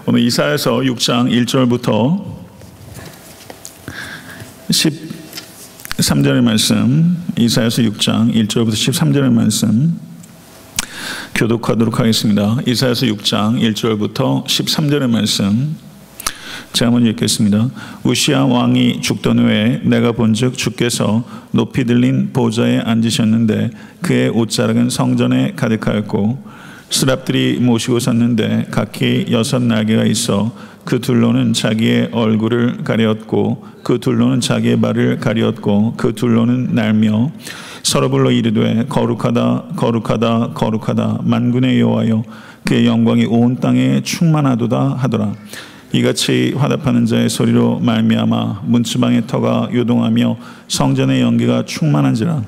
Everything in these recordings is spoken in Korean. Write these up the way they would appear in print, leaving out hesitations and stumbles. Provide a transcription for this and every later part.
오늘 이사야서 6장 1절부터 13절의 말씀, 이사야서 6장 1절부터 13절의 말씀 교독하도록 하겠습니다. 이사야서 6장 1절부터 13절의 말씀 제가 먼저 읽겠습니다. 우시야 왕이 죽던 후에 내가 본즉 주께서 높이 들린 보좌에 앉으셨는데 그의 옷자락은 성전에 가득하였고 스랍들이 모시고 섰는데 각기 6날개가 있어 그 둘로는 자기의 얼굴을 가리었고 그 둘로는 자기의 발을 가리었고 그 둘로는 날며 서로 불러 이르되 거룩하다 거룩하다 거룩하다 만군의 여호와여 그의 영광이 온 땅에 충만하도다 하더라. 이같이 화답하는 자의 소리로 말미암아 문지방의 터가 요동하며 성전의 연기가 충만한지라.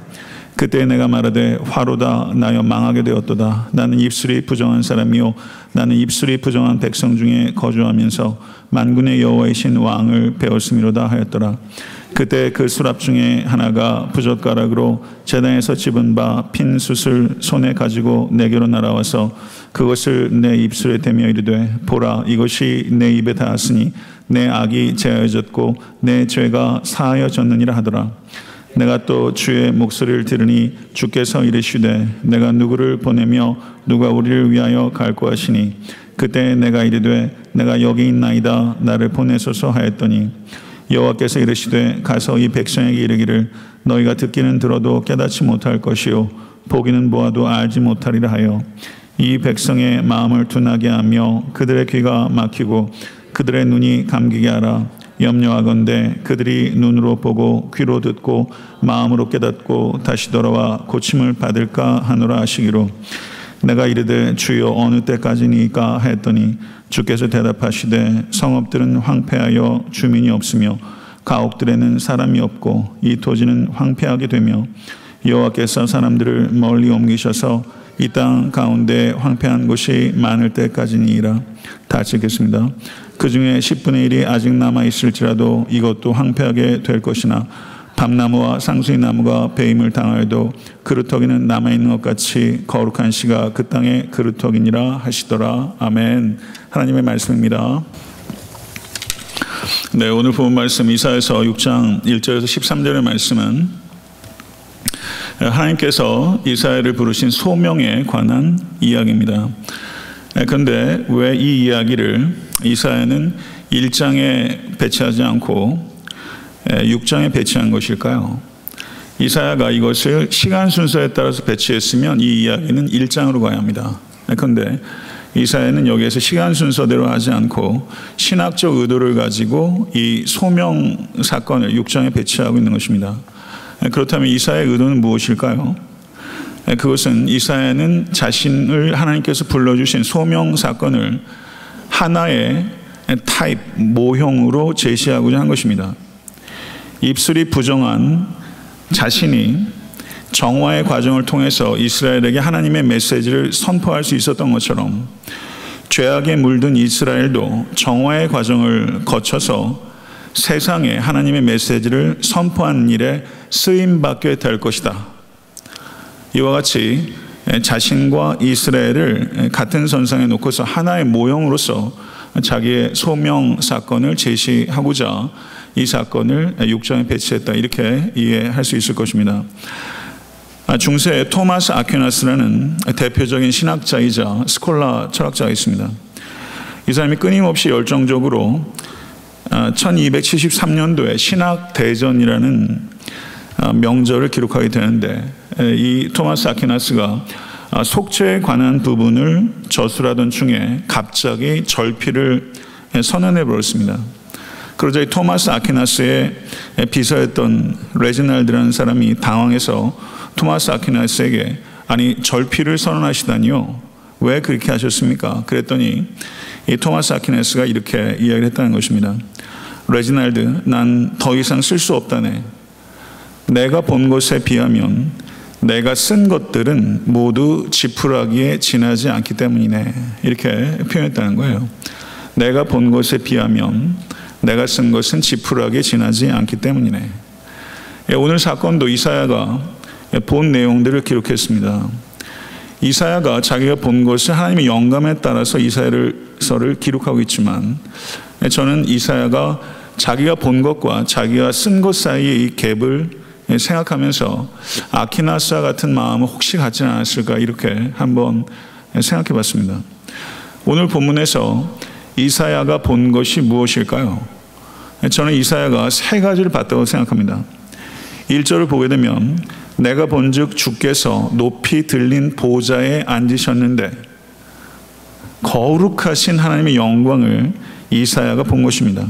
그때 내가 말하되 화로다 나여 망하게 되었도다. 나는 입술이 부정한 사람이요 나는 입술이 부정한 백성 중에 거주하면서 만군의 여호와이신 왕을 배웠음이로다 하였더라. 그때 그 수랍 중에 하나가 부젓가락으로 제단에서 집은 바 핀 숯을 손에 가지고 내게로 날아와서 그것을 내 입술에 대며 이르되 보라 이것이 내 입에 닿았으니 내 악이 제하여졌고 내 죄가 사하여졌느니라 하더라. 내가 또 주의 목소리를 들으니 주께서 이르시되 내가 누구를 보내며 누가 우리를 위하여 갈고 하시니 그때 내가 이르되 내가 여기 있나이다 나를 보내소서 하였더니 여호와께서 이르시되 가서 이 백성에게 이르기를 너희가 듣기는 들어도 깨닫지 못할 것이요 보기는 보아도 알지 못하리라 하여 이 백성의 마음을 둔하게 하며 그들의 귀가 막히고 그들의 눈이 감기게 하라. 염려하건대 그들이 눈으로 보고 귀로 듣고 마음으로 깨닫고 다시 돌아와 고침을 받을까 하노라 하시기로 내가 이르되 주여 어느 때까지니까 하였더니 주께서 대답하시되 성읍들은 황폐하여 주민이 없으며 가옥들에는 사람이 없고 이 토지는 황폐하게 되며 여호와께서 사람들을 멀리 옮기셔서 이 땅 가운데 황폐한 곳이 많을 때까지니이라. 다시 읽겠습니다. 그 중에 10분의 1이 아직 남아있을지라도 이것도 황폐하게 될 것이나 밤나무와 상수리 나무가 배임을 당하여도 그루터기는 남아있는 것 같이 거룩한 씨가 그 땅의 그루터기니라 하시더라. 아멘. 하나님의 말씀입니다. 네, 오늘 본 말씀 이사야서 6장 1절에서 13절의 말씀은 하나님께서 이사야를 부르신 소명에 관한 이야기입니다. 그런데 왜 이 이야기를 이사야는 1장에 배치하지 않고 6장에 배치한 것일까요? 이사야가 이것을 시간 순서에 따라서 배치했으면 이 이야기는 1장으로 가야 합니다. 그런데 이사야는 여기에서 시간 순서대로 하지 않고 신학적 의도를 가지고 이 소명 사건을 6장에 배치하고 있는 것입니다. 그렇다면 이사야의 의도는 무엇일까요? 그것은 이사야는 자신을 하나님께서 불러주신 소명 사건을 하나의 타입, 모형으로 제시하고자 한 것입니다. 입술이 부정한 자신이 정화의 과정을 통해서 이스라엘에게 하나님의 메시지를 선포할 수 있었던 것처럼 죄악에 물든 이스라엘도 정화의 과정을 거쳐서 세상에 하나님의 메시지를 선포하는 일에 쓰임받게 될 것이다. 이와 같이 자신과 이스라엘을 같은 선상에 놓고서 하나의 모형으로서 자기의 소명 사건을 제시하고자 이 사건을 6장에 배치했다. 이렇게 이해할 수 있을 것입니다. 중세의 토마스 아퀴나스라는 대표적인 신학자이자 스콜라 철학자가 있습니다. 이 사람이 끊임없이 열정적으로 1273년도에 신학대전이라는 명절을 기록하게 되는데 이 토마스 아퀴나스가 속죄에 관한 부분을 저술하던 중에 갑자기 절필을 선언해 버렸습니다. 그러자 이 토마스 아퀴나스의 비서였던 레지날드라는 사람이 당황해서 토마스 아퀴나스에게 아니 절필을 선언하시다니요? 왜 그렇게 하셨습니까? 그랬더니 이 토마스 아퀴나스가 이렇게 이야기를 했다는 것입니다. 레지날드, 난 더 이상 쓸 수 없다네. 내가 본 것에 비하면 내가 쓴 것들은 모두 지푸라기에 지나지 않기 때문이네. 이렇게 표현했다는 거예요. 내가 본 것에 비하면 내가 쓴 것은 지푸라기에 지나지 않기 때문이네. 오늘 사건도 이사야가 본 내용들을 기록했습니다. 이사야가 자기가 본 것을 하나님의 영감에 따라서 이사야서를 기록하고 있지만, 저는 이사야가 자기가 본 것과 자기가 쓴 것 사이의 이 갭을 생각하면서 아키나스와 같은 마음을 혹시 갖지 않았을까, 이렇게 한번 생각해 봤습니다. 오늘 본문에서 이사야가 본 것이 무엇일까요? 저는 이사야가 세 가지를 봤다고 생각합니다. 1절을 보게 되면 내가 본즉 주께서 높이 들린 보좌에 앉으셨는데, 거룩하신 하나님의 영광을 이사야가 본 것입니다.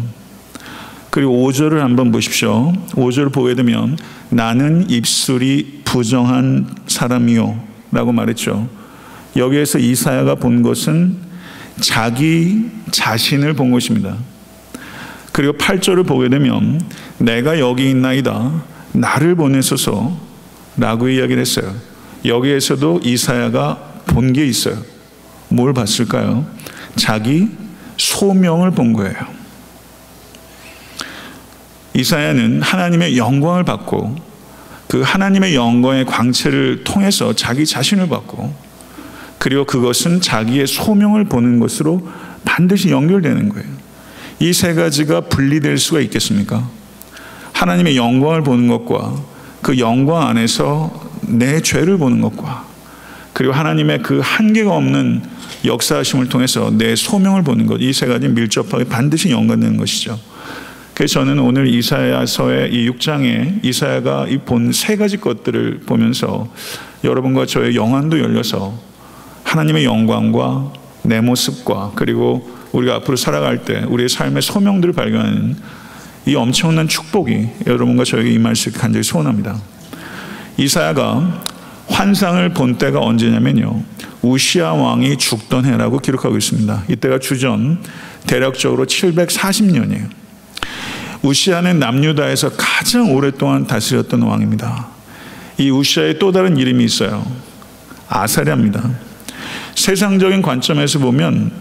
그리고 5절을 한번 보십시오. 5절을 보게 되면 나는 입술이 부정한 사람이요 라고 말했죠. 여기에서 이사야가 본 것은 자기 자신을 본 것입니다. 그리고 8절을 보게 되면 내가 여기 있나이다, 나를 보내소서 라고 이야기를 했어요. 여기에서도 이사야가 본 게 있어요. 뭘 봤을까요? 자기 소명을 본 거예요. 이사야는 하나님의 영광을 받고 그 하나님의 영광의 광채를 통해서 자기 자신을 봤고, 그리고 그것은 자기의 소명을 보는 것으로 반드시 연결되는 거예요. 이 세 가지가 분리될 수가 있겠습니까? 하나님의 영광을 보는 것과 그 영광 안에서 내 죄를 보는 것과, 그리고 하나님의 그 한계가 없는 역사하심을 통해서 내 소명을 보는 것, 이 세 가지 밀접하게 반드시 연관되는 것이죠. 그래서 저는 오늘 이사야서의 이 6장에 이사야가 본 세 가지 것들을 보면서 여러분과 저의 영안도 열려서 하나님의 영광과 내 모습과, 그리고 우리가 앞으로 살아갈 때 우리의 삶의 소명들을 발견하는 이 엄청난 축복이 여러분과 저에게 임할 수 있게 간절히 소원합니다. 이사야가 환상을 본 때가 언제냐면요, 우시야 왕이 죽던 해라고 기록하고 있습니다. 이때가 주전 대략적으로 740년이에요. 우시야는 남유다에서 가장 오랫동안 다스렸던 왕입니다. 이 우시야의 또 다른 이름이 있어요. 아사랴입니다. 세상적인 관점에서 보면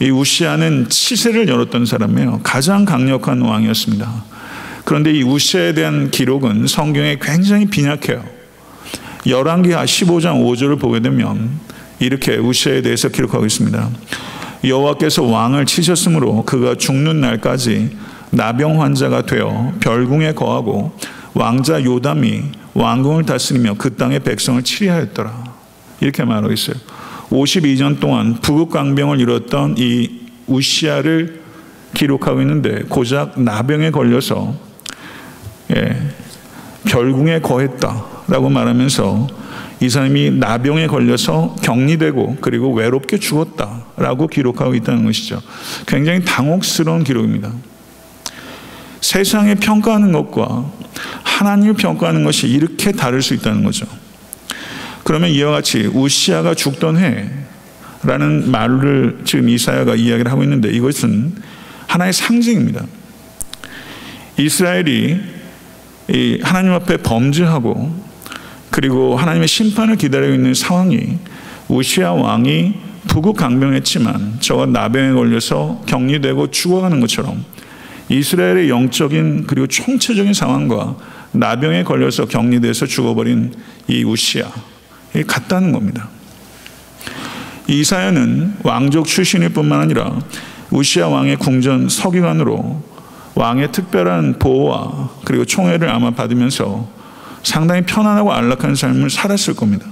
이 우시야는 치세를 열었던 사람이에요. 가장 강력한 왕이었습니다. 그런데 이 우시야에 대한 기록은 성경에 굉장히 빈약해요. 열왕기하 15장 5절을 보게 되면 이렇게 우시야에 대해서 기록하고 있습니다. 여호와께서 왕을 치셨으므로 그가 죽는 날까지 나병 환자가 되어 별궁에 거하고 왕자 요담이 왕궁을 다스리며 그 땅의 백성을 치리하였더라, 이렇게 말하고 있어요. 52년 동안 부국강병을 이뤘던 이 우시야를 기록하고 있는데, 고작 나병에 걸려서 별궁에 거했다라고 말하면서 이 사람이 나병에 걸려서 격리되고 그리고 외롭게 죽었다라고 기록하고 있다는 것이죠. 굉장히 당혹스러운 기록입니다. 세상에 평가하는 것과 하나님을 평가하는 것이 이렇게 다를 수 있다는 거죠. 그러면 이와 같이 우시야가 죽던 해라는 말을 지금 이사야가 이야기를 하고 있는데, 이것은 하나의 상징입니다. 이스라엘이 하나님 앞에 범죄하고 그리고 하나님의 심판을 기다리고 있는 상황이, 우시야 왕이 부국강병했지만 저가 나병에 걸려서 격리되고 죽어가는 것처럼 이스라엘의 영적인 그리고 총체적인 상황과 나병에 걸려서 격리돼서 죽어버린 이 우시야, 같다는 겁니다. 이사야는 왕족 출신일 뿐만 아니라 우시야 왕의 궁전 서기관으로 왕의 특별한 보호와 그리고 총애를 아마 받으면서 상당히 편안하고 안락한 삶을 살았을 겁니다.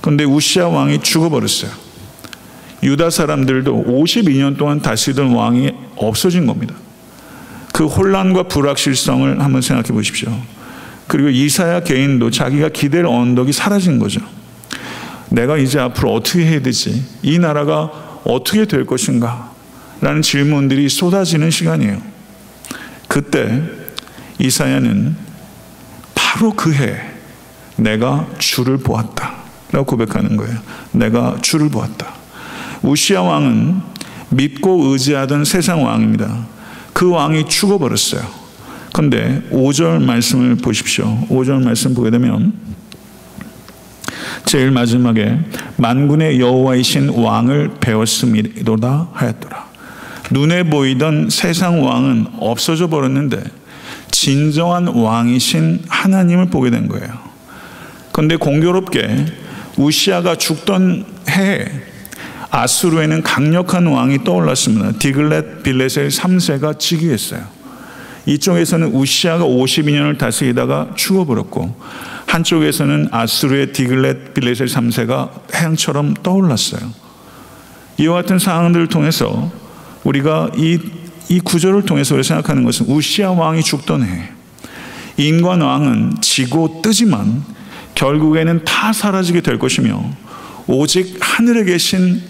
그런데 우시야 왕이 죽어버렸어요. 유다 사람들도 52년 동안 다스리던 왕이 없어진 겁니다. 그 혼란과 불확실성을 한번 생각해 보십시오. 그리고 이사야 개인도 자기가 기댈 언덕이 사라진 거죠. 내가 이제 앞으로 어떻게 해야 되지? 이 나라가 어떻게 될 것인가? 라는 질문들이 쏟아지는 시간이에요. 그때 이사야는 바로 그 해 내가 주를 보았다 라고 고백하는 거예요. 내가 주를 보았다. 우시야 왕은 믿고 의지하던 세상 왕입니다. 그 왕이 죽어버렸어요. 그런데 5절 말씀을 보십시오. 5절 말씀 보게 되면 제일 마지막에 만군의 여호와이신 왕을 배웠음이로다 하였더라. 눈에 보이던 세상 왕은 없어져 버렸는데 진정한 왕이신 하나님을 보게 된 거예요. 그런데 공교롭게 우시아가 죽던 해에 아수르에는 강력한 왕이 떠올랐습니다. 디글렛 빌레셀 3세가 즉위했어요. 이쪽에서는 우시아가 52년을 다스리다가 죽어버렸고, 한쪽에서는 아수르의 디글렛 빌레셀 3세가 태양처럼 떠올랐어요. 이와 같은 상황들을 통해서 우리가 이 구절을 통해서 생각하는 것은, 우시아 왕이 죽던 해, 인간 왕은 지고 뜨지만 결국에는 다 사라지게 될 것이며, 오직 하늘에 계신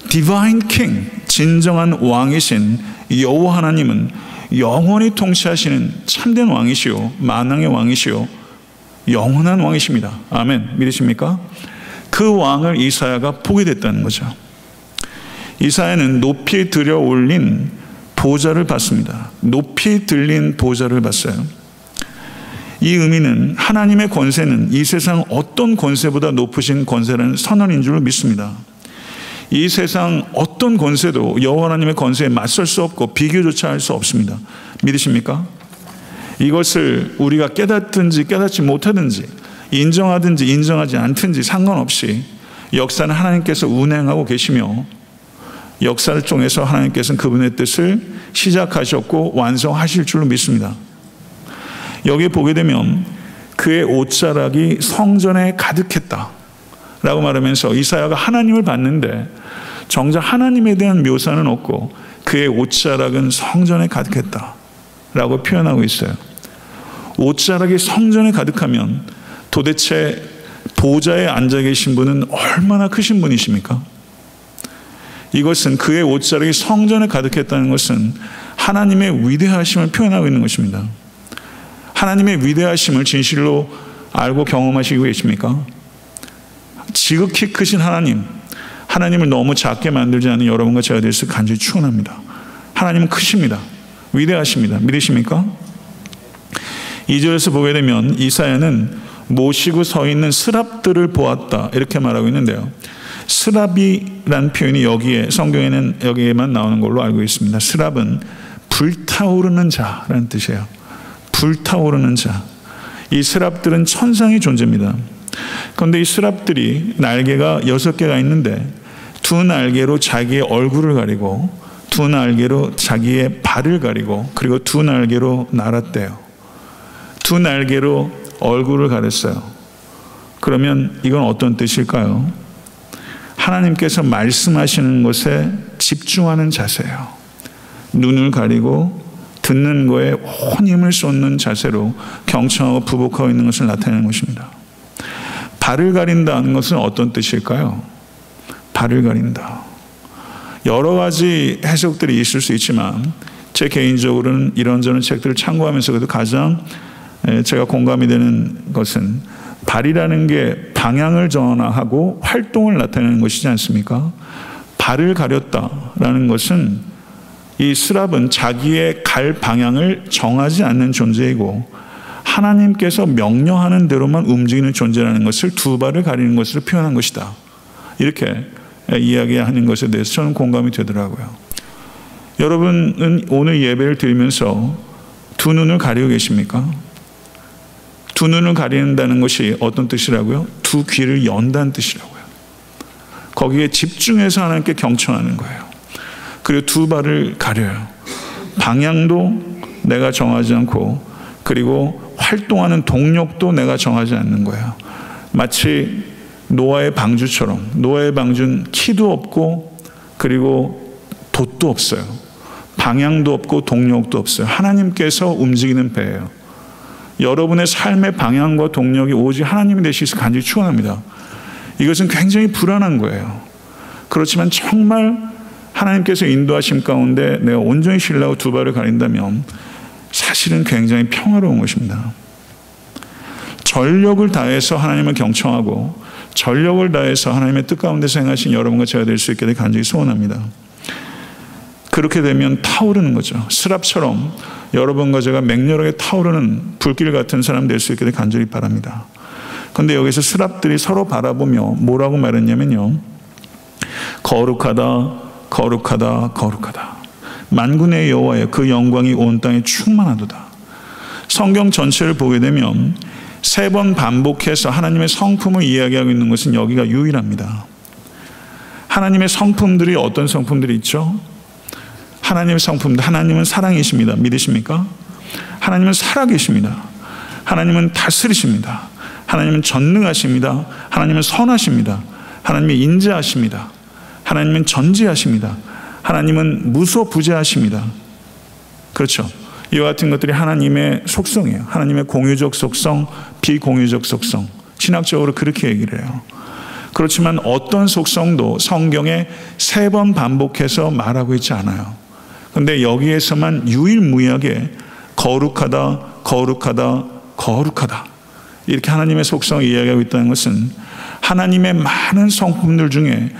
디바인 킹, 진정한 왕이신 여호와 하나님은 영원히 통치하시는 참된 왕이시요, 만왕의 왕이시요, 영원한 왕이십니다. 아멘. 믿으십니까? 그 왕을 이사야가 보게 됐다는 거죠. 이사야는 높이 들여 올린 보좌를 봤습니다. 높이 들린 보좌를 봤어요. 이 의미는 하나님의 권세는 이 세상 어떤 권세보다 높으신 권세라는 선언인 줄 믿습니다. 이 세상 어떤 권세도 여호와 하나님의 권세에 맞설 수 없고 비교조차 할 수 없습니다. 믿으십니까? 이것을 우리가 깨닫든지 깨닫지 못하든지, 인정하든지 인정하지 않든지 상관없이 역사는 하나님께서 운행하고 계시며, 역사를 통해서 하나님께서는 그분의 뜻을 시작하셨고 완성하실 줄로 믿습니다. 여기에 보게 되면 그의 옷자락이 성전에 가득했다 라고 말하면서 이사야가 하나님을 봤는데 정작 하나님에 대한 묘사는 없고 그의 옷자락은 성전에 가득했다 라고 표현하고 있어요. 옷자락이 성전에 가득하면 도대체 보좌에 앉아 계신 분은 얼마나 크신 분이십니까? 이것은, 그의 옷자락이 성전에 가득했다는 것은 하나님의 위대하심을 표현하고 있는 것입니다. 하나님의 위대하심을 진실로 알고 경험하시고 계십니까? 지극히 크신 하나님, 하나님을 너무 작게 만들지 않은 여러분과 제가 될 수 간절히 축원합니다. 하나님은 크십니다. 위대하십니다. 믿으십니까? 2절에서 보게 되면 이사야는 모시고 서 있는 스랍들을 보았다 이렇게 말하고 있는데요. 스랍이라는 표현이 여기에, 성경에는 여기에만 나오는 걸로 알고 있습니다. 스랍은 불타오르는 자라는 뜻이에요. 불타오르는 자. 이 스랍들은 천상의 존재입니다. 그런데 이 스랍들이 날개가 6개가 있는데 두 날개로 자기의 얼굴을 가리고, 두 날개로 자기의 발을 가리고, 그리고 두 날개로 날았대요. 두 날개로 얼굴을 가렸어요. 그러면 이건 어떤 뜻일까요? 하나님께서 말씀하시는 것에 집중하는 자세예요. 눈을 가리고 듣는 거에 온 힘을 쏟는 자세로 경청하고 부복하고 있는 것을 나타내는 것입니다. 발을 가린다는 것은 어떤 뜻일까요? 발을 가린다. 여러 가지 해석들이 있을 수 있지만 제 개인적으로는 이런저런 책들을 참고하면서 그래도 가장 제가 공감이 되는 것은, 발이라는 게 방향을 전환하고 활동을 나타내는 것이지 않습니까? 발을 가렸다라는 것은, 이 스랍은 자기의 갈 방향을 정하지 않는 존재이고 하나님께서 명령하는 대로만 움직이는 존재라는 것을 두 발을 가리는 것으로 표현한 것이다. 이렇게 이야기하는 것에 대해서 저는 공감이 되더라고요. 여러분은 오늘 예배를 드리면서 두 눈을 가리고 계십니까? 두 눈을 가린다는 것이 어떤 뜻이라고요? 두 귀를 연다는 뜻이라고요. 거기에 집중해서 하나님께 경청하는 거예요. 그리고 두 발을 가려요. 방향도 내가 정하지 않고, 그리고 활동하는 동력도 내가 정하지 않는 거예요. 마치 노아의 방주처럼, 노아의 방주는 키도 없고 그리고 돛도 없어요. 방향도 없고 동력도 없어요. 하나님께서 움직이는 배예요. 여러분의 삶의 방향과 동력이 오직 하나님이 되시기를 간절히 축원합니다. 이것은 굉장히 불안한 거예요. 그렇지만 정말 하나님께서 인도하심 가운데 내가 온전히 신뢰하고 두 발을 가린다면 사실은 굉장히 평화로운 것입니다. 전력을 다해서 하나님을 경청하고 전력을 다해서 하나님의 뜻 가운데서 행하신 여러분과 제가 될 수 있게 되길 간절히 소원합니다. 그렇게 되면 타오르는 거죠. 스랍처럼 여러분과 제가 맹렬하게 타오르는 불길 같은 사람 될 수 있게 되길 간절히 바랍니다. 그런데 여기서 스랍들이 서로 바라보며 뭐라고 말했냐면요, 거룩하다, 거룩하다, 거룩하다. 만군의 여호와여, 그 영광이 온 땅에 충만하도다. 성경 전체를 보게 되면 3번 반복해서 하나님의 성품을 이야기하고 있는 것은 여기가 유일합니다. 하나님의 성품들이 어떤 성품들이 있죠? 하나님의 성품들, 하나님은 사랑이십니다. 믿으십니까? 하나님은 살아계십니다. 하나님은 다스리십니다. 하나님은 전능하십니다. 하나님은 선하십니다. 하나님은 인자하십니다. 하나님은 전지하십니다. 하나님은 무소부재하십니다. 그렇죠? 이와 같은 것들이 하나님의 속성이에요. 하나님의 공유적 속성, 비공유적 속성. 신학적으로 그렇게 얘기를 해요. 그렇지만 어떤 속성도 성경에 3번 반복해서 말하고 있지 않아요. 그런데 여기에서만 유일무이하게 거룩하다, 거룩하다, 거룩하다, 이렇게 하나님의 속성을 이야기하고 있다는 것은 하나님의 많은 성품들 중에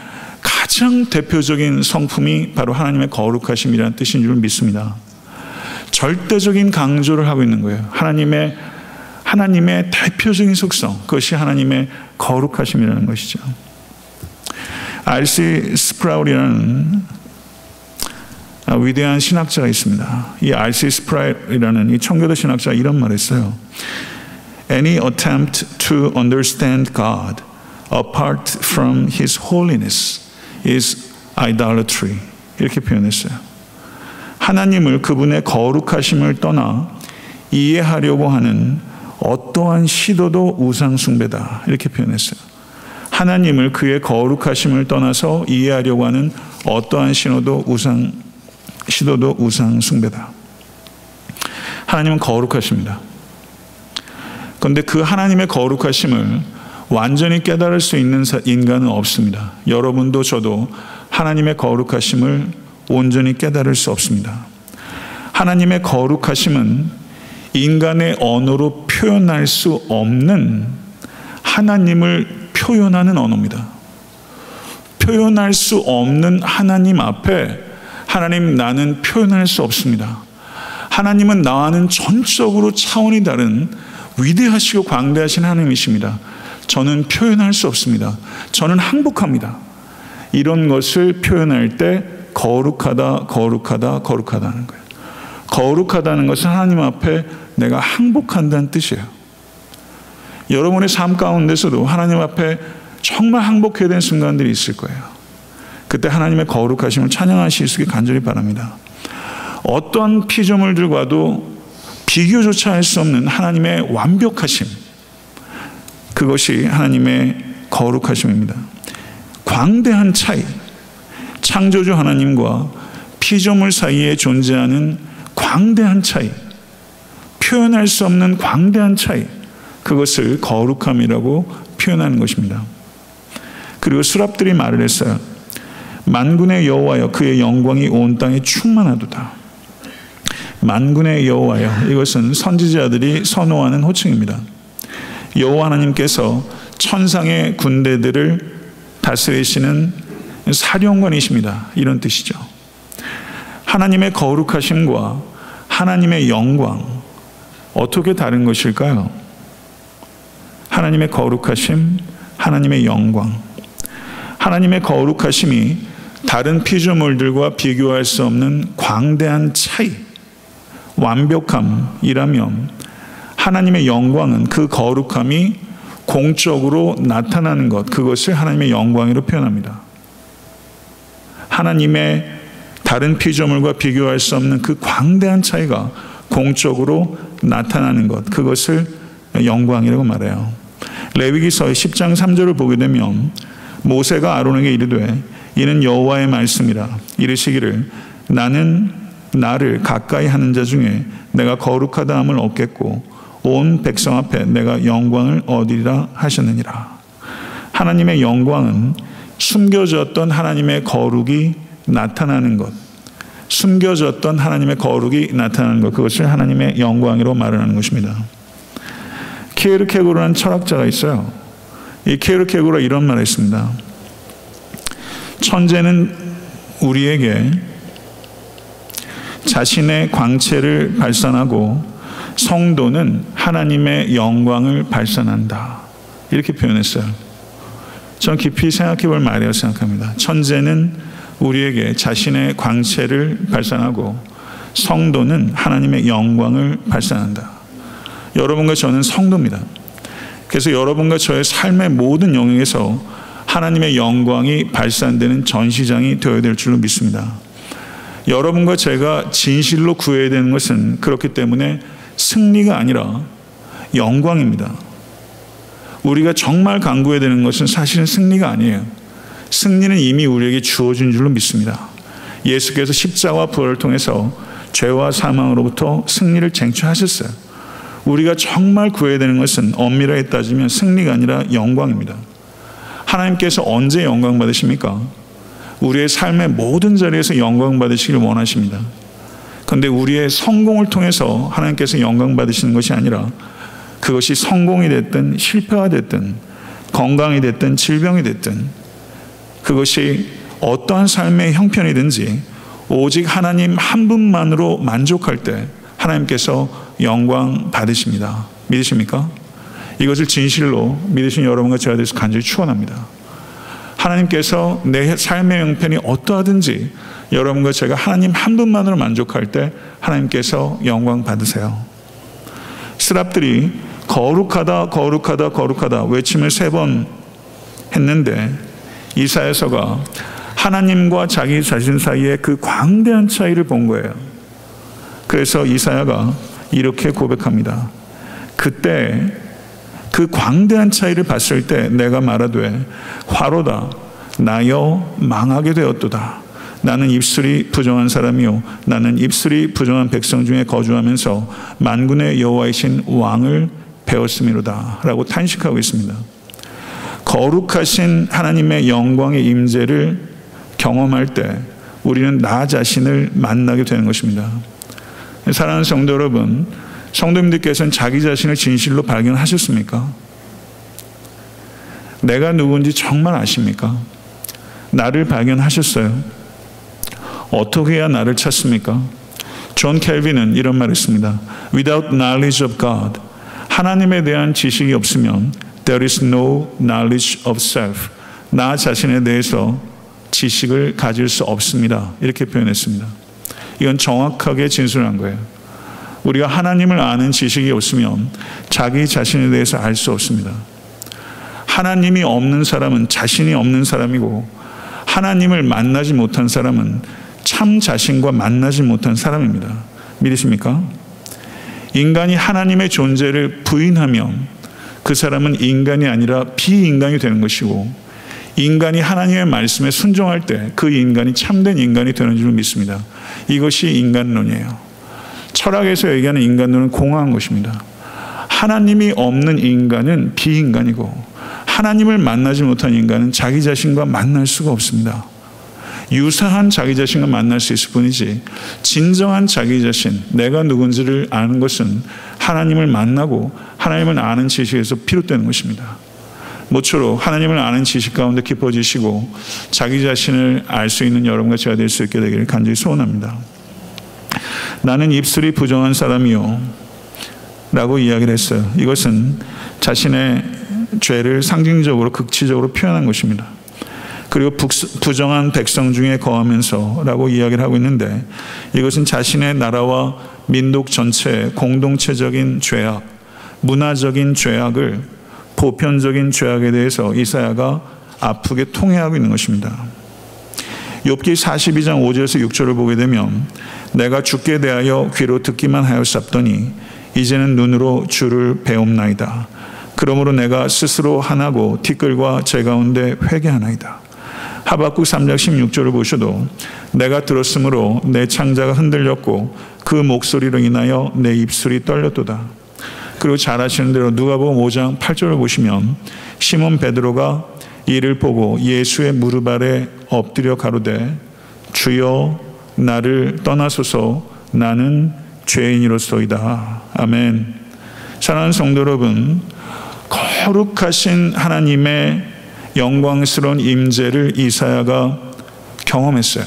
가장 대표적인 성품이 바로 하나님의 거룩하심이라는 뜻인 줄 믿습니다. 절대적인 강조를 하고 있는 거예요. 하나님의 대표적인 속성, 그것이 하나님의 거룩하심이라는 것이죠. R.C. 스프라울이라는 위대한 신학자가 있습니다. 이 R.C. 스프라울이라는 이 청교도 신학자가 이런 말을 했어요. Any attempt to understand God apart from His holiness is idolatry. 이렇게 표현했어요. 하나님을, 그분의 거룩하심을 떠나 이해하려고 하는 어떠한 시도도 우상숭배다. 이렇게 표현했어요. 하나님을, 그의 거룩하심을 떠나서 이해하려고 하는 어떠한 시도도 우상숭배다. 하나님은 거룩하십니다. 그런데 그 하나님의 거룩하심을 완전히 깨달을 수 있는 인간은 없습니다. 여러분도 저도 하나님의 거룩하심을 온전히 깨달을 수 없습니다. 하나님의 거룩하심은 인간의 언어로 표현할 수 없는 하나님을 표현하는 언어입니다. 표현할 수 없는 하나님 앞에 하나님, 나는 표현할 수 없습니다. 하나님은 나와는 전적으로 차원이 다른 위대하시고 광대하신 하나님이십니다. 저는 표현할 수 없습니다. 저는 항복합니다. 이런 것을 표현할 때 거룩하다, 거룩하다, 거룩하다는 거예요. 거룩하다는 것은 하나님 앞에 내가 항복한다는 뜻이에요. 여러분의 삶 가운데서도 하나님 앞에 정말 항복해야 되는 순간들이 있을 거예요. 그때 하나님의 거룩하심을 찬양하실 수 있게 간절히 바랍니다. 어떤 피조물들과도 비교조차 할 수 없는 하나님의 완벽하심, 그것이 하나님의 거룩하심입니다. 광대한 차이, 창조주 하나님과 피조물 사이에 존재하는 광대한 차이, 표현할 수 없는 광대한 차이, 그것을 거룩함이라고 표현하는 것입니다. 그리고 수랍들이 말을 했어요. 만군의 여호와여, 그의 영광이 온 땅에 충만하도다. 만군의 여호와여, 이것은 선지자들이 선호하는 호칭입니다. 여호와 하나님께서 천상의 군대들을 다스리시는 사령관이십니다. 이런 뜻이죠. 하나님의 거룩하심과 하나님의 영광, 어떻게 다른 것일까요? 하나님의 거룩하심, 하나님의 영광. 하나님의 거룩하심이 다른 피조물들과 비교할 수 없는 광대한 차이, 완벽함이라면 하나님의 영광은 그 거룩함이 공적으로 나타나는 것, 그것을 하나님의 영광으로 표현합니다. 하나님의 다른 피조물과 비교할 수 없는 그 광대한 차이가 공적으로 나타나는 것, 그것을 영광이라고 말해요. 레위기서 10장 3절을 보게 되면 모세가 아론에게 이르되 이는 여호와의 말씀이라 이르시기를 나는 나를 가까이 하는 자 중에 내가 거룩하다 함을 얻겠고 온 백성 앞에 내가 영광을 얻으리라 하셨느니라. 하나님의 영광은 숨겨졌던 하나님의 거룩이 나타나는 것, 숨겨졌던 하나님의 거룩이 나타나는 것, 그것을 하나님의 영광이라고 말하는 것입니다. 키에르케고르라는 철학자가 있어요. 이 키에르케고르가 이런 말을 했습니다. 천재는 우리에게 자신의 광채를 발산하고 성도는 하나님의 영광을 발산한다. 이렇게 표현했어요. 전 깊이 생각해 볼 말이라고 생각합니다. 천재는 우리에게 자신의 광채를 발산하고 성도는 하나님의 영광을 발산한다. 여러분과 저는 성도입니다. 그래서 여러분과 저의 삶의 모든 영역에서 하나님의 영광이 발산되는 전시장이 되어야 될 줄로 믿습니다. 여러분과 제가 진실로 구해야 되는 것은 그렇기 때문에 승리가 아니라 영광입니다. 우리가 정말 간구해야 되는 것은 사실은 승리가 아니에요. 승리는 이미 우리에게 주어진 줄로 믿습니다. 예수께서 십자가와 부활을 통해서 죄와 사망으로부터 승리를 쟁취하셨어요. 우리가 정말 구해야 되는 것은 엄밀하게 따지면 승리가 아니라 영광입니다. 하나님께서 언제 영광 받으십니까? 우리의 삶의 모든 자리에서 영광 받으시기를 원하십니다. 그런데 우리의 성공을 통해서 하나님께서 영광 받으시는 것이 아니라 그것이 성공이 됐든 실패가 됐든 건강이 됐든 질병이 됐든 그것이 어떠한 삶의 형편이든지 오직 하나님 한 분만으로 만족할 때 하나님께서 영광 받으십니다. 믿으십니까? 이것을 진실로 믿으신 여러분과 제가 대해서 간절히 축원합니다. 하나님께서 내 삶의 형편이 어떠하든지 여러분과 제가 하나님 한 분만으로 만족할 때 하나님께서 영광 받으세요. 스랍들이 거룩하다 거룩하다 거룩하다 외침을 3번 했는데 이사야서가 하나님과 자기 자신 사이에 그 광대한 차이를 본 거예요. 그래서 이사야가 이렇게 고백합니다. 그때 그 광대한 차이를 봤을 때 내가 말하되 화로다 나여 망하게 되었도다. 나는 입술이 부정한 사람이요 나는 입술이 부정한 백성 중에 거주하면서 만군의 여호와이신 왕을 배웠음이로다 라고 탄식하고 있습니다. 거룩하신 하나님의 영광의 임재를 경험할 때 우리는 나 자신을 만나게 되는 것입니다. 사랑하는 성도 여러분, 성도님들께서는 자기 자신을 진실로 발견하셨습니까? 내가 누구인지 정말 아십니까? 나를 발견하셨어요? 어떻게 해야 나를 찾습니까? 존 켈빈은 이런 말을 했습니다. Without knowledge of God, 하나님에 대한 지식이 없으면 there is no knowledge of self. 나 자신에 대해서 지식을 가질 수 없습니다. 이렇게 표현했습니다. 이건 정확하게 진술한 거예요. 우리가 하나님을 아는 지식이 없으면 자기 자신에 대해서 알 수 없습니다. 하나님이 없는 사람은 자신이 없는 사람이고 하나님을 만나지 못한 사람은 참 자신과 만나지 못한 사람입니다. 믿으십니까? 인간이 하나님의 존재를 부인하면 그 사람은 인간이 아니라 비인간이 되는 것이고 인간이 하나님의 말씀에 순종할 때 그 인간이 참된 인간이 되는 줄 믿습니다. 이것이 인간론이에요. 철학에서 얘기하는 인간론은 공허한 것입니다. 하나님이 없는 인간은 비인간이고 하나님을 만나지 못한 인간은 자기 자신과 만날 수가 없습니다. 유사한 자기 자신과 만날 수 있을 뿐이지 진정한 자기 자신, 내가 누군지를 아는 것은 하나님을 만나고 하나님을 아는 지식에서 비롯되는 것입니다. 모쪼록 하나님을 아는 지식 가운데 깊어지시고 자기 자신을 알 수 있는 여러분과 제가 될 수 있게 되기를 간절히 소원합니다. 나는 입술이 부정한 사람이요 라고 이야기를 했어요. 이것은 자신의 죄를 상징적으로 극치적으로 표현한 것입니다. 그리고 부정한 백성 중에 거하면서 라고 이야기를 하고 있는데 이것은 자신의 나라와 민족 전체의 공동체적인 죄악, 문화적인 죄악을 보편적인 죄악에 대해서 이사야가 아프게 통회하고 있는 것입니다. 욥기 42장 5절에서 6절을 보게 되면 내가 주께 대하여 귀로 듣기만 하였사더니 이제는 눈으로 주를 배움나이다. 그러므로 내가 스스로 하나고 티끌과 제 가운데 회개하나이다. 하박국 3장 16절을 보셔도 내가 들었으므로 내 창자가 흔들렸고 그 목소리로 인하여 내 입술이 떨렸도다. 그리고 잘 아시는 대로 누가복음 5장 8절을 보시면 시몬 베드로가 이를 보고 예수의 무릎 아래 엎드려 가로되 주여 나를 떠나소서 나는 죄인이로소이다. 아멘. 사랑하는 성도 여러분, 거룩하신 하나님의 영광스러운 임재를 이사야가 경험했어요.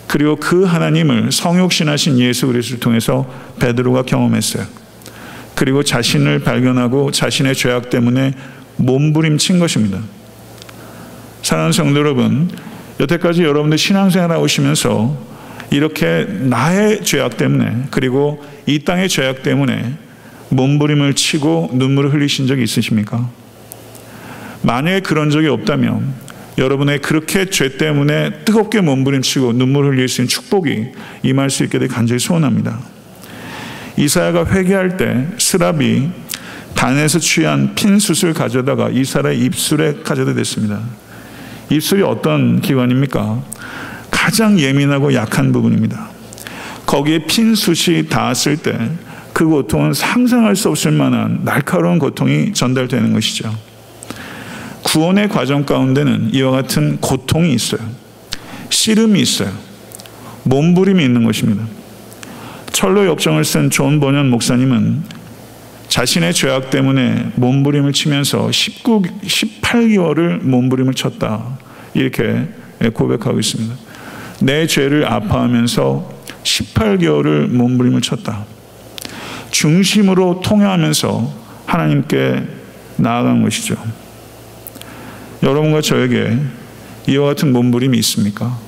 그리고 그 하나님을 성육신하신 예수 그리스도를 통해서 베드로가 경험했어요. 그리고 자신을 발견하고 자신의 죄악 때문에 몸부림친 것입니다. 사랑하는 성도 여러분, 여태까지 여러분들 신앙생활 하시면서 이렇게 나의 죄악 때문에 그리고 이 땅의 죄악 때문에 몸부림을 치고 눈물을 흘리신 적이 있으십니까? 만약에 그런 적이 없다면 여러분의 그렇게 죄 때문에 뜨겁게 몸부림치고 눈물 흘릴 수 있는 축복이 임할 수 있게 되길 간절히 소원합니다. 이사야가 회개할 때 스랍이 단에서 취한 핀 숯을 가져다가 이사야의 입술에 가져다 댔습니다. 입술이 어떤 기관입니까? 가장 예민하고 약한 부분입니다. 거기에 핀 숯이 닿았을 때 그 고통은 상상할 수 없을 만한 날카로운 고통이 전달되는 것이죠. 구원의 과정 가운데는 이와 같은 고통이 있어요. 씨름이 있어요. 몸부림이 있는 것입니다. 철로 역정을 쓴 존 버년 목사님은 자신의 죄악 때문에 몸부림을 치면서 18개월을 몸부림을 쳤다. 이렇게 고백하고 있습니다. 내 죄를 아파하면서 18개월을 몸부림을 쳤다. 중심으로 통회하면서 하나님께 나아간 것이죠. 여러분과 저에게 이와 같은 몸부림이 있습니까?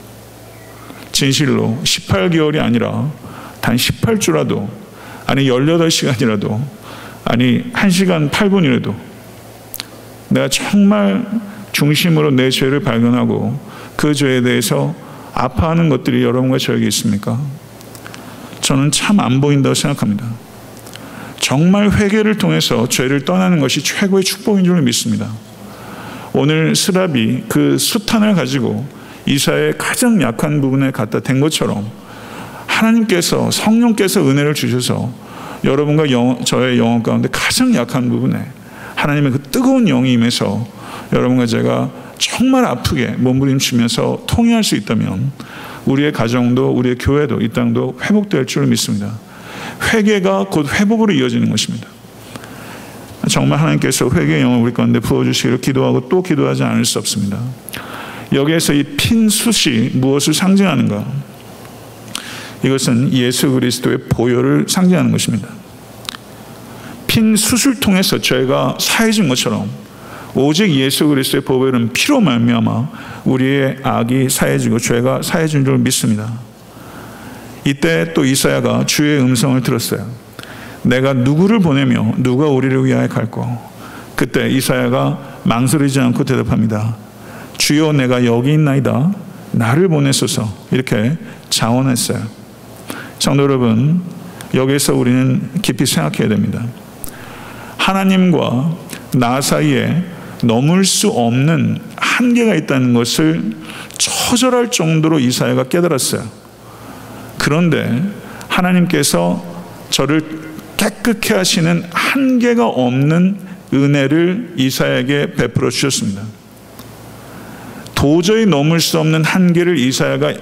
진실로 18개월이 아니라 단 18주라도, 아니 18시간이라도, 아니 1시간 8분이라도 내가 정말 중심으로 내 죄를 발견하고 그 죄에 대해서 아파하는 것들이 여러분과 저에게 있습니까? 저는 참 안 보인다고 생각합니다. 정말 회개를 통해서 죄를 떠나는 것이 최고의 축복인 줄 믿습니다. 오늘 스랍이 그 수탄을 가지고 이사야의 가장 약한 부분에 갖다 댄 것처럼 하나님께서, 성령께서 은혜를 주셔서 여러분과 저의 영혼 가운데 가장 약한 부분에 하나님의 그 뜨거운 영이 임해서 여러분과 제가 정말 아프게 몸부림치면서 통회할 수 있다면 우리의 가정도, 우리의 교회도, 이 땅도 회복될 줄 믿습니다. 회개가 곧 회복으로 이어지는 것입니다. 정말 하나님께서 회개의 영을 우리 가운데 부어주시기를 기도하고 또 기도하지 않을 수 없습니다. 여기에서 이 핀 숯이 무엇을 상징하는가? 이것은 예수 그리스도의 보혈을 상징하는 것입니다. 핀 숯을 통해서 죄가 사해진 것처럼 오직 예수 그리스도의 보혈은 피로 말미암아 우리의 악이 사해지고 죄가 사해진 줄 믿습니다. 이때 또 이사야가 주의 음성을 들었어요. 내가 누구를 보내며 누가 우리를 위하여 갈꼬? 그때 이사야가 망설이지 않고 대답합니다. 주여, 내가 여기 있나이다. 나를 보내소서. 이렇게 자원했어요. 성도 여러분, 여기서 우리는 깊이 생각해야 됩니다. 하나님과 나 사이에 넘을 수 없는 한계가 있다는 것을 처절할 정도로 이사야가 깨달았어요. 그런데 하나님께서 저를 깨끗게 하시는 한계가 없는 은혜를 이사야에게 베풀어 주셨습니다. 도저히 넘을 수 없는 한계를 이사야가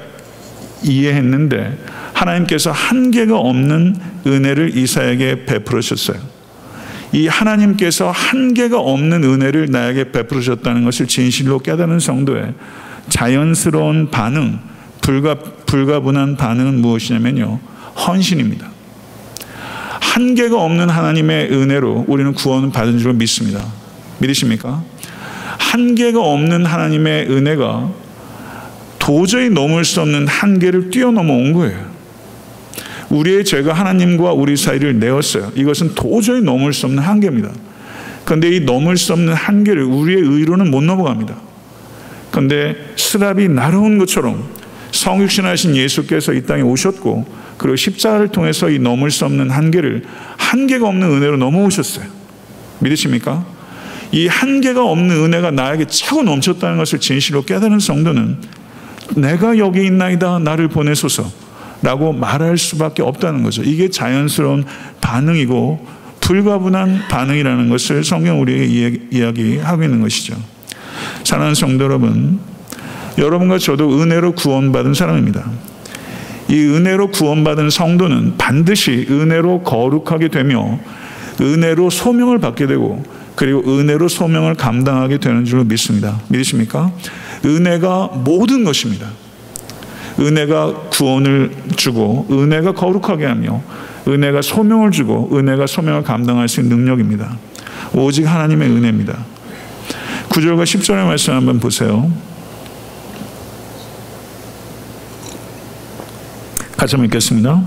이해했는데 하나님께서 한계가 없는 은혜를 이사야에게 베풀어 주셨어요. 이 하나님께서 한계가 없는 은혜를 나에게 베풀어 주셨다는 것을 진실로 깨닫는 성도의 자연스러운 반응, 불가분한 반응은 무엇이냐면요, 헌신입니다. 한계가 없는 하나님의 은혜로 우리는 구원을 받은 줄 믿습니다. 믿으십니까? 한계가 없는 하나님의 은혜가 도저히 넘을 수 없는 한계를 뛰어넘어 온 거예요. 우리의 죄가 하나님과 우리 사이를 내었어요. 이것은 도저히 넘을 수 없는 한계입니다. 그런데 이 넘을 수 없는 한계를 우리의 의로는 못 넘어갑니다. 그런데 스랍이 날아온 것처럼 성육신하신 예수께서 이 땅에 오셨고, 그리고 십자가를 통해서 이 넘을 수 없는 한계를 한계가 없는 은혜로 넘어오셨어요. 믿으십니까? 이 한계가 없는 은혜가 나에게 차고 넘쳤다는 것을 진실로 깨달은 성도는 내가 여기 있나이다, 나를 보내소서 라고 말할 수밖에 없다는 거죠. 이게 자연스러운 반응이고 불가분한 반응이라는 것을 성경 우리에게 이야기하고 있는 것이죠. 사랑하는 성도 여러분, 여러분과 저도 은혜로 구원받은 사람입니다. 이 은혜로 구원받은 성도는 반드시 은혜로 거룩하게 되며 은혜로 소명을 받게 되고, 그리고 은혜로 소명을 감당하게 되는 줄 믿습니다. 믿으십니까? 은혜가 모든 것입니다. 은혜가 구원을 주고, 은혜가 거룩하게 하며, 은혜가 소명을 주고, 은혜가 소명을 감당할 수 있는 능력입니다. 오직 하나님의 은혜입니다. 9절과 10절의 말씀 한번 보세요. 같이 읽겠습니다.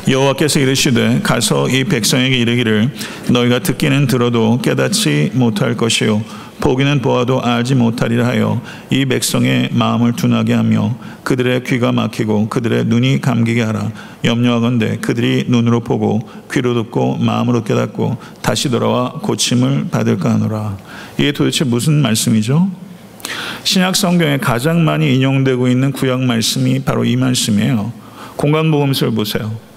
여호와께서 이르시되 가서 이 백성에게 이르기를 너희가 듣기는 들어도 깨닫지 못할 것이요 보기는 보아도 알지 못하리라 하여 이 백성의 마음을 둔하게 하며 그들의 귀가 막히고 그들의 눈이 감기게 하라. 염려하건대 그들이 눈으로 보고 귀로 듣고 마음으로 깨닫고 다시 돌아와 고침을 받을까 하노라. 이게 도대체 무슨 말씀이죠? 신약 성경에 가장 많이 인용되고 있는 구약 말씀이 바로 이 말씀이에요. 공관복음서를 보세요.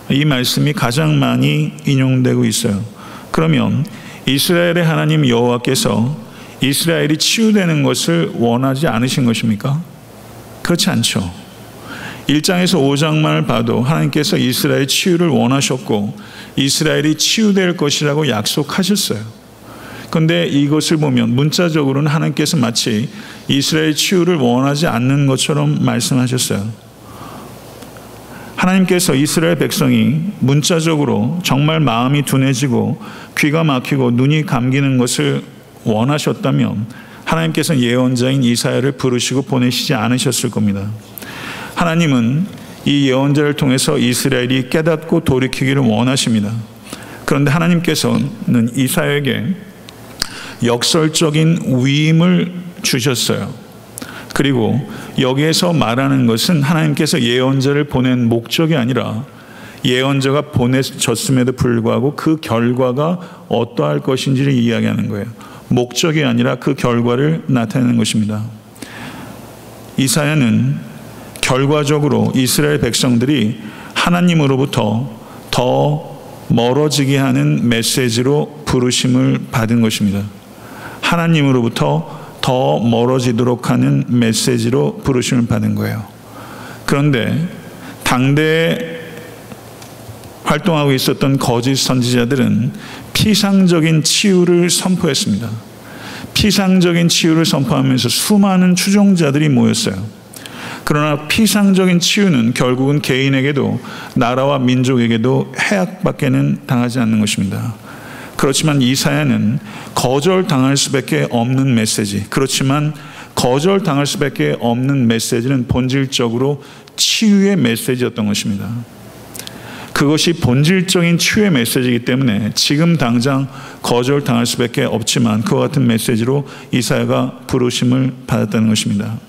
이 말씀이 가장 많이 인용되고 있어요. 그러면 이스라엘의 하나님 여호와께서 이스라엘이 치유되는 것을 원하지 않으신 것입니까? 그렇지 않죠. 1장에서 5장만을 봐도 하나님께서 이스라엘 치유를 원하셨고 이스라엘이 치유될 것이라고 약속하셨어요. 그런데 이것을 보면 문자적으로는 하나님께서 마치 이스라엘 치유를 원하지 않는 것처럼 말씀하셨어요. 하나님께서 이스라엘 백성이 문자적으로 정말 마음이 둔해지고 귀가 막히고 눈이 감기는 것을 원하셨다면 하나님께서는 예언자인 이사야를 부르시고 보내시지 않으셨을 겁니다. 하나님은 이 예언자를 통해서 이스라엘이 깨닫고 돌이키기를 원하십니다. 그런데 하나님께서는 이사야에게 역설적인 위임을 주셨어요. 그리고 여기에서 말하는 것은 하나님께서 예언자를 보낸 목적이 아니라 예언자가 보내졌음에도 불구하고 그 결과가 어떠할 것인지를 이야기하는 거예요. 목적이 아니라 그 결과를 나타내는 것입니다. 이사야는 결과적으로 이스라엘 백성들이 하나님으로부터 더 멀어지게 하는 메시지로 부르심을 받은 것입니다. 하나님으로부터 더 멀어지도록 하는 메시지로 부르심을 받은 거예요. 그런데 당대에 활동하고 있었던 거짓 선지자들은 피상적인 치유를 선포했습니다. 피상적인 치유를 선포하면서 수많은 추종자들이 모였어요. 그러나 피상적인 치유는 결국은 개인에게도 나라와 민족에게도 해악밖에는 당하지 않는 것입니다. 그렇지만 이사야는 거절당할 수밖에 없는 메시지, 그렇지만 거절당할 수밖에 없는 메시지는 본질적으로 치유의 메시지였던 것입니다. 그것이 본질적인 치유의 메시지이기 때문에 지금 당장 거절당할 수밖에 없지만 그와 같은 메시지로 이사야가 부르심을 받았다는 것입니다.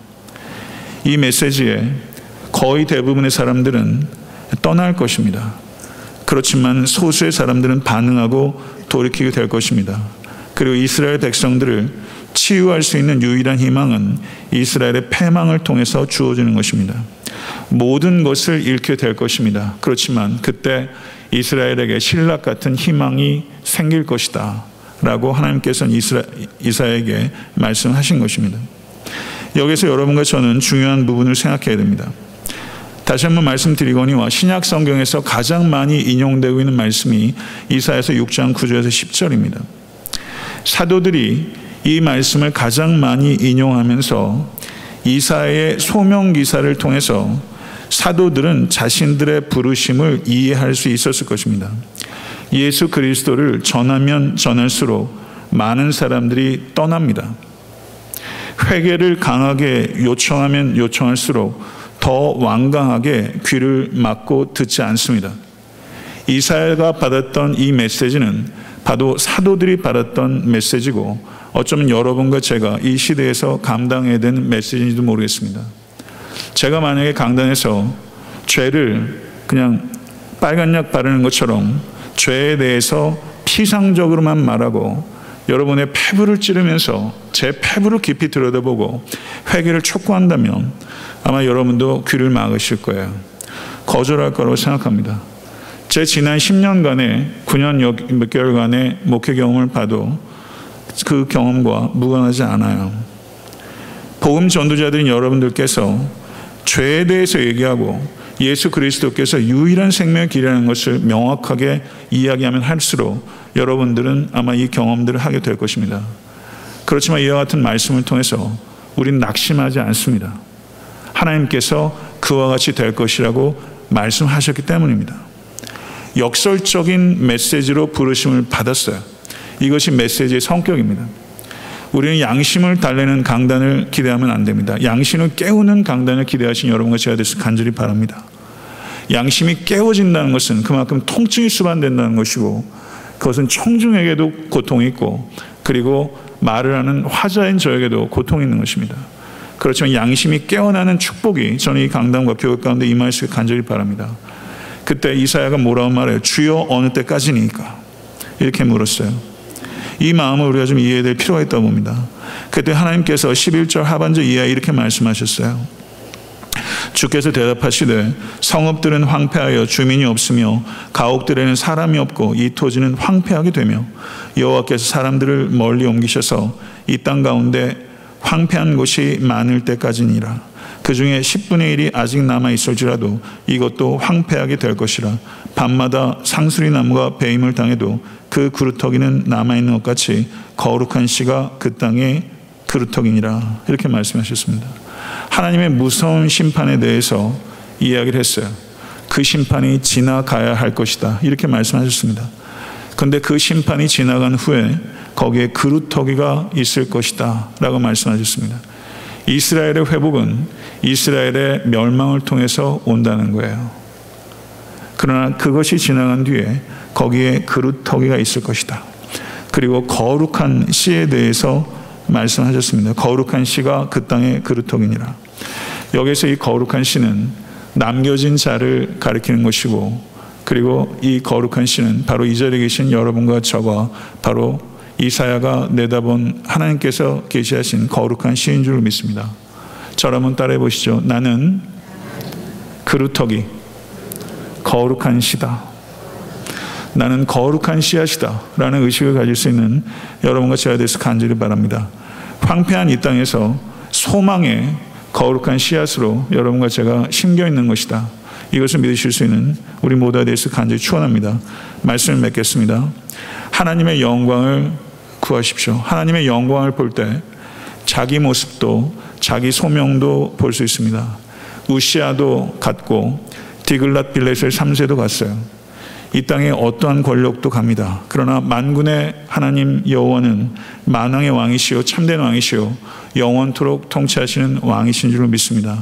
이 메시지에 거의 대부분의 사람들은 떠날 것입니다. 그렇지만 소수의 사람들은 반응하고 돌이키게 될 것입니다. 그리고 이스라엘 백성들을 치유할 수 있는 유일한 희망은 이스라엘의 패망을 통해서 주어지는 것입니다. 모든 것을 잃게 될 것입니다. 그렇지만 그때 이스라엘에게 신락 같은 희망이 생길 것이다 라고 하나님께서는 이사야에게 말씀하신 것입니다. 여기서 여러분과 저는 중요한 부분을 생각해야 됩니다. 다시 한번 말씀드리거니와 신약 성경에서 가장 많이 인용되고 있는 말씀이 이사야서 6장 9절에서 10절입니다. 사도들이 이 말씀을 가장 많이 인용하면서 이사야의 소명 기사를 통해서 사도들은 자신들의 부르심을 이해할 수 있었을 것입니다. 예수 그리스도를 전하면 전할수록 많은 사람들이 떠납니다. 회개를 강하게 요청하면 요청할수록 더 완강하게 귀를 막고 듣지 않습니다. 이사야가 받았던 이 메시지는 바로 사도들이 받았던 메시지고 어쩌면 여러분과 제가 이 시대에서 감당해야 되는 메시지인지도 모르겠습니다. 제가 만약에 강단에서 죄를 그냥 빨간 약 바르는 것처럼 죄에 대해서 피상적으로만 말하고 여러분의 폐부를 찌르면서 제 폐부를 깊이 들여다보고 회개를 촉구한다면 아마 여러분도 귀를 막으실 거예요. 거절할 거라고 생각합니다. 제 지난 10년간의 9년 몇 개월간의 목회 경험을 봐도 그 경험과 무관하지 않아요. 복음 전도자들인 여러분들께서 죄에 대해서 얘기하고 예수 그리스도께서 유일한 생명의 길이라는 것을 명확하게 이야기하면 할수록 여러분들은 아마 이 경험들을 하게 될 것입니다. 그렇지만 이와 같은 말씀을 통해서 우리는 낙심하지 않습니다. 하나님께서 그와 같이 될 것이라고 말씀하셨기 때문입니다. 역설적인 메시지로 부르심을 받았어요. 이것이 메시지의 성격입니다. 우리는 양심을 달래는 강단을 기대하면 안 됩니다. 양심을 깨우는 강단을 기대하신 여러분과 제가 되시길 간절히 바랍니다. 양심이 깨워진다는 것은 그만큼 통증이 수반된다는 것이고, 그것은 청중에게도 고통이 있고, 그리고 말을 하는 화자인 저에게도 고통이 있는 것입니다. 그렇지만 양심이 깨어나는 축복이 저는 이 강단과 교회 가운데 임할 수 있게 간절히 바랍니다. 그때 이사야가 뭐라고 말해요? 주여 어느 때까지니까? 이렇게 물었어요. 이 마음을 우리가 좀 이해해야 될 필요가 있다고 봅니다. 그때 하나님께서 11절 하반절 이하에 이렇게 말씀하셨어요. 주께서 대답하시되 성읍들은 황폐하여 주민이 없으며 가옥들에는 사람이 없고 이 토지는 황폐하게 되며 여호와께서 사람들을 멀리 옮기셔서 이 땅 가운데 황폐한 곳이 많을 때까지니라. 그 중에 10분의 1이 아직 남아있을지라도 이것도 황폐하게 될 것이라. 밤마다 상수리 나무가 배임을 당해도 그 그루터기는 남아있는 것 같이 거룩한 씨가 그 땅의 그루터기니라. 이렇게 말씀하셨습니다. 하나님의 무서운 심판에 대해서 이야기를 했어요. 그 심판이 지나가야 할 것이다. 이렇게 말씀하셨습니다. 그런데 그 심판이 지나간 후에 거기에 그루터기가 있을 것이다 라고 말씀하셨습니다. 이스라엘의 회복은 이스라엘의 멸망을 통해서 온다는 거예요. 그러나 그것이 지나간 뒤에 거기에 그루터기가 있을 것이다. 그리고 거룩한 씨에 대해서 말씀하셨습니다. 거룩한 씨가 그 땅의 그루터기니라. 여기서 이 거룩한 씨는 남겨진 자를 가리키는 것이고, 그리고 이 거룩한 씨는 바로 이 자리에 계신 여러분과 저가 바로 이사야가 내다본 하나님께서 계시하신 거룩한 씨인 줄 믿습니다. 저를 한번 따라해 보시죠. 나는 그루터기, 거룩한 씨다. 나는 거룩한 씨앗이다 라는 의식을 가질 수 있는 여러분과 제가 되어서 간절히 바랍니다. 황폐한 이 땅에서 소망의 거룩한 씨앗으로 여러분과 제가 심겨 있는 것이다. 이것을 믿으실 수 있는 우리 모두에 대해서 간절히 축원합니다. 말씀을 맺겠습니다. 하나님의 영광을 구하십시오. 하나님의 영광을 볼 때 자기 모습도 자기 소명도 볼 수 있습니다. 우시아도 갔고 디글랏 빌레셀 3세도 갔어요. 이 땅에 어떠한 권력도 갑니다. 그러나 만군의 하나님 여호와는 만왕의 왕이시요 참된 왕이시요 영원토록 통치하시는 왕이신 줄 믿습니다.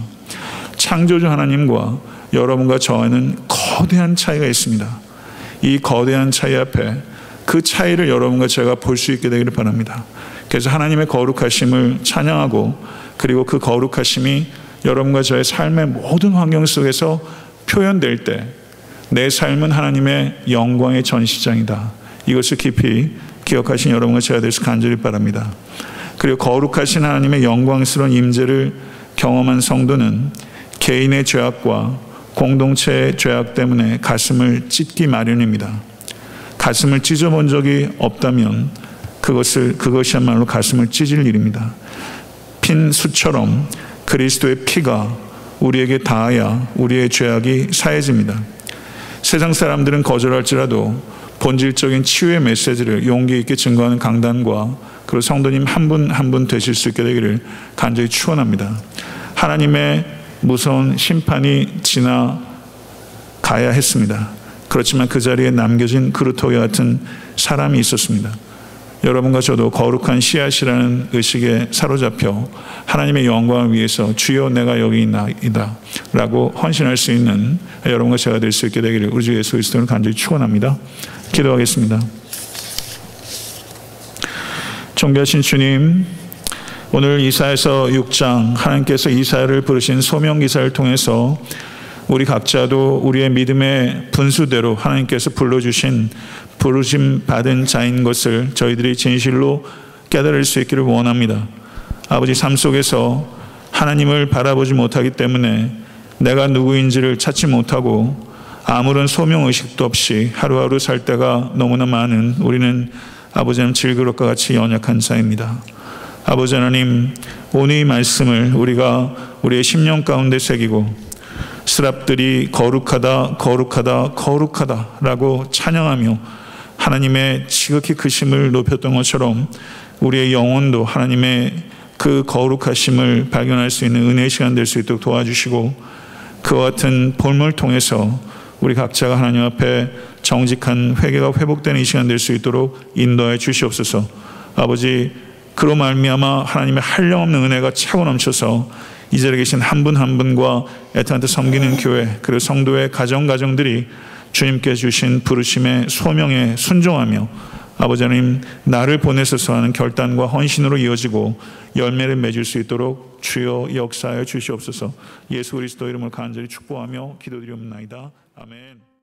창조주 하나님과 여러분과 저와는 거대한 차이가 있습니다. 이 거대한 차이 앞에 그 차이를 여러분과 제가 볼 수 있게 되기를 바랍니다. 그래서 하나님의 거룩하심을 찬양하고, 그리고 그 거룩하심이 여러분과 저의 삶의 모든 환경 속에서 표현될 때 내 삶은 하나님의 영광의 전시장이다. 이것을 깊이 기억하신 여러분과 제가 되어서 간절히 바랍니다. 그리고 거룩하신 하나님의 영광스러운 임재를 경험한 성도는 개인의 죄악과 공동체의 죄악 때문에 가슴을 찢기 마련입니다. 가슴을 찢어본 적이 없다면 그것이야말로 가슴을 찢을 일입니다. 핀 수처럼 그리스도의 피가 우리에게 닿아야 우리의 죄악이 사해집니다. 세상 사람들은 거절할지라도 본질적인 치유의 메시지를 용기 있게 증거하는 강단과 그리고 성도님 한 분 한 분 되실 수 있게 되기를 간절히 축원합니다. 하나님의 무서운 심판이 지나가야 했습니다. 그렇지만 그 자리에 남겨진 그루터기 같은 사람이 있었습니다. 여러분과 저도 거룩한 씨앗이라는 의식에 사로잡혀 하나님의 영광을 위해서 주여 내가 여기 있나이다 라고 헌신할 수 있는 여러분과 제가 될 수 있게 되기를 우리 주 예수 그리스도를 간절히 축원합니다. 기도하겠습니다. 존귀하신 주님, 오늘 이사야서 6장 하나님께서 이사야를 부르신 소명기사를 통해서 우리 각자도 우리의 믿음의 분수대로 하나님께서 불러주신 부르심 받은 자인 것을 저희들이 진실로 깨달을 수 있기를 원합니다. 아버지, 삶 속에서 하나님을 바라보지 못하기 때문에 내가 누구인지를 찾지 못하고 아무런 소명의식도 없이 하루하루 살 때가 너무나 많은 우리는 아버지 하나님 질그릇과 같이 연약한 자입니다. 아버지 하나님, 오늘 이 말씀을 우리가 우리의 심령 가운데 새기고 스랍들이 거룩하다 거룩하다 거룩하다 라고 찬양하며 하나님의 지극히 크심을 높였던 것처럼 우리의 영혼도 하나님의 그 거룩하심을 발견할 수 있는 은혜의 시간 될 수 있도록 도와주시고, 그와 같은 본문을 통해서 우리 각자가 하나님 앞에 정직한 회개가 회복되는 이 시간 될 수 있도록 인도해 주시옵소서. 아버지, 그로 말미암아 하나님의 한량없는 은혜가 차고 넘쳐서 이 자리에 계신 한 분 한 분과 애타한테 섬기는 교회 그리고 성도의 가정들이 주님께 주신 부르심의 소명에 순종하며 아버지 하나님 나를 보내소서 하는 결단과 헌신으로 이어지고 열매를 맺을 수 있도록 주여 역사하여 주시옵소서. 예수 그리스도 이름을 간절히 축복하며 기도드리옵나이다. 아멘.